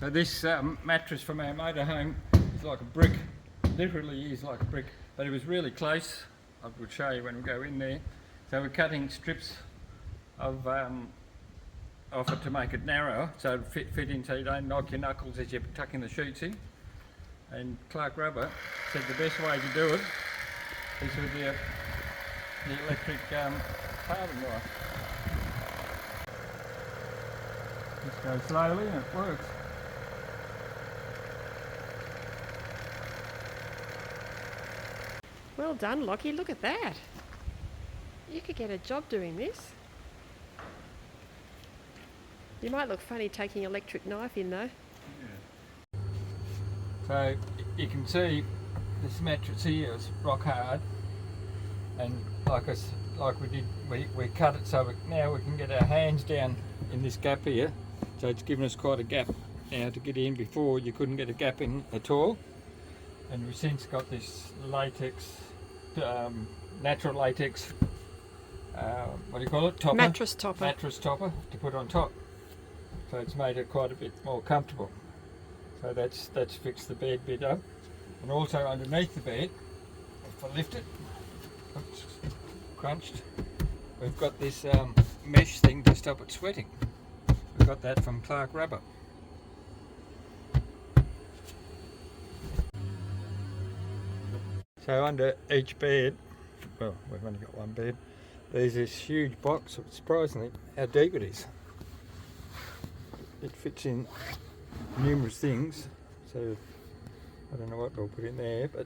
So this mattress from our motorhome is like a brick, literally is like a brick, but it was really close. I will show you when we go in there. So we're cutting strips of it to make it narrower, so it'll fit in so you don't knock your knuckles as you're tucking the sheets in. And Clark Rubber said the best way to do it is with the electric carving knife. Just go slowly and it works. Well done, Lockie, look at that. You could get a job doing this. You might look funny taking an electric knife in though. Yeah. So you can see this mattress here is rock hard, and like we did, we cut it so now we can get our hands down in this gap here. So it's given us quite a gap now to get in. Before you couldn't get a gap in at all, and we've since got this latex, natural latex. What do you call it? Topper. Mattress topper. Mattress topper to put on top. So it's made it quite a bit more comfortable. So that's fixed the bed bit up, and also underneath the bed, if I lift it, oops, crunched, we've got this mesh thing to stop it sweating. We got that from Clark Rubber. So under each bed, well, we've only got one bed, there's this huge box. Surprisingly how deep it is. It fits in numerous things, so I don't know what we'll put in there, but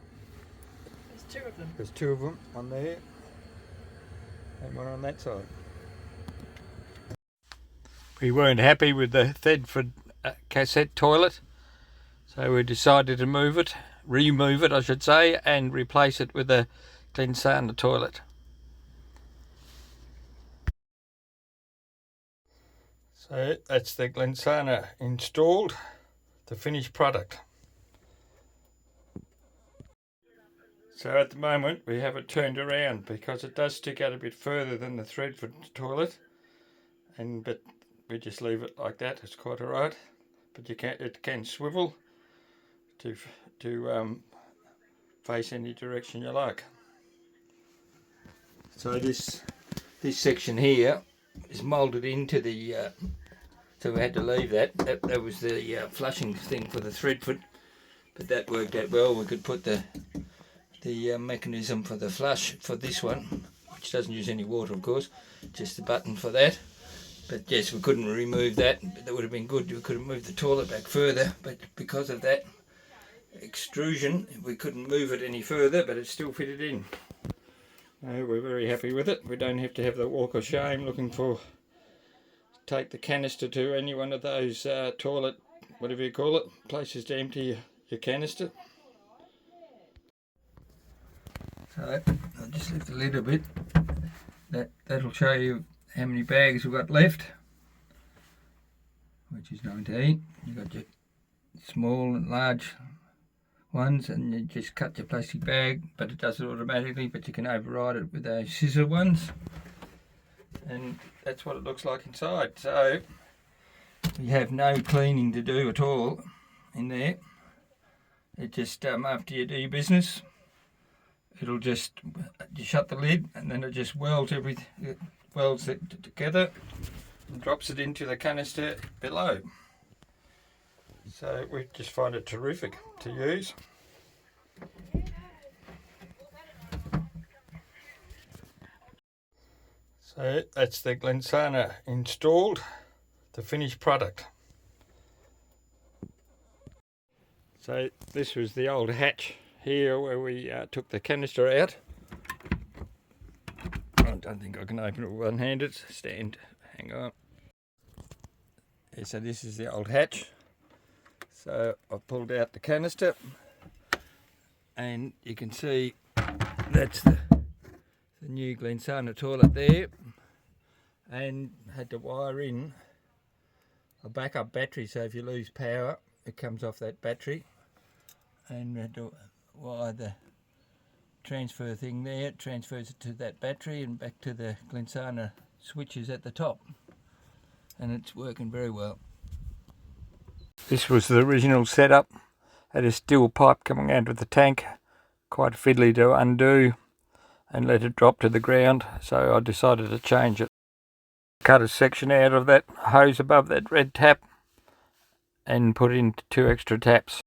There's two of them. there's two of them on there and one on that side. We weren't happy with the Thedford cassette toilet, so we decided to remove it I should say, and replace it with a Clesana toilet. So that's the Clesana installed, the finished product. So at the moment we have it turned around because it does stick out a bit further than the Thedford toilet, but we just leave it like that. It's quite alright, but it can swivel to face any direction you like. So this section here is moulded into the so we had to leave that was the flushing thing for the Thedford, but that worked out well. We could put the mechanism for the flush for this one, which doesn't use any water of course, just the button for that. But yes, we couldn't remove that. That would have been good. We could have moved the toilet back further, but because of that extrusion we couldn't move it any further, but it still fitted in. We're very happy with it. We don't have to have the walk of shame looking for, take the canister to any one of those toilet, whatever you call it, places to empty your canister. So I'll just lift the lid a bit. That'll show you how many bags we've got left, which is 19. You've got your small and large ones, and you just cut your plastic bag, but it does it automatically, but you can override it with those scissor ones, and that's what it looks like inside. So you have no cleaning to do at all in there. It just after you do your business, it'll just, you shut the lid and then it just welds it together and drops it into the canister below. So we just find it terrific to use. So that's the Clesana installed, the finished product. So this was the old hatch here where we took the canister out. I don't think I can open it one-handed. Stand, hang on. Yeah, so this is the old hatch. So I've pulled out the canister, and you can see that's the new Clesana toilet there, and had to wire in a backup battery, so if you lose power it comes off that battery, and had to wire the transfer thing there. It transfers it to that battery and back to the Clesana switches at the top, and it's working very well. This was the original setup. Had a steel pipe coming out of the tank, quite fiddly to undo and let it drop to the ground, so I decided to change it. Cut a section out of that hose above that red tap and put in 2 extra taps.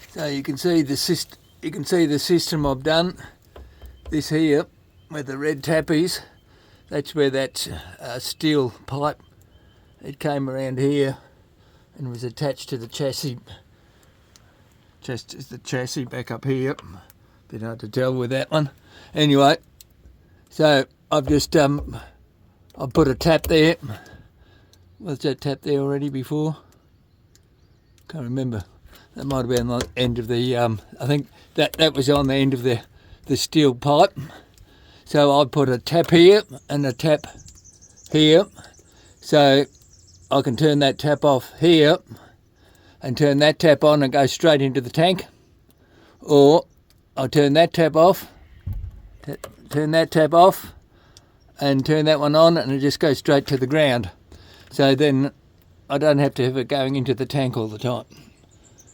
So you can see the system I've done. This here, where the red tap is, that's where that steel pipe, it came around here and was attached to the chassis. Just as the chassis back up here. Bit hard to tell with that one. Anyway, so I've just I've put a tap there. Was that tap there already before? Can't remember. That might have been on the end of the I think that was on the end of the steel pipe. So I put a tap here and a tap here, so I can turn that tap off here and turn that tap on and go straight into the tank, or I'll turn that tap off, turn that tap off and turn that one on, and it just goes straight to the ground. So then I don't have to have it going into the tank all the time.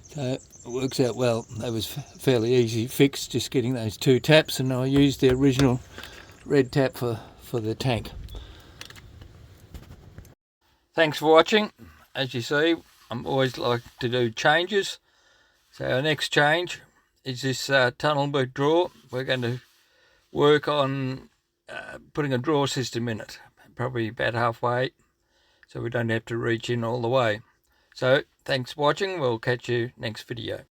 So it works out well. That was fairly easy fix, just getting those 2 taps, and I used the original red tap for the tank. Thanks for watching. As you see, I'm always like to do changes. So our next change is this tunnel boot drawer. We're going to work on putting a drawer system in it, probably about halfway, so we don't have to reach in all the way. So thanks for watching. We'll catch you next video.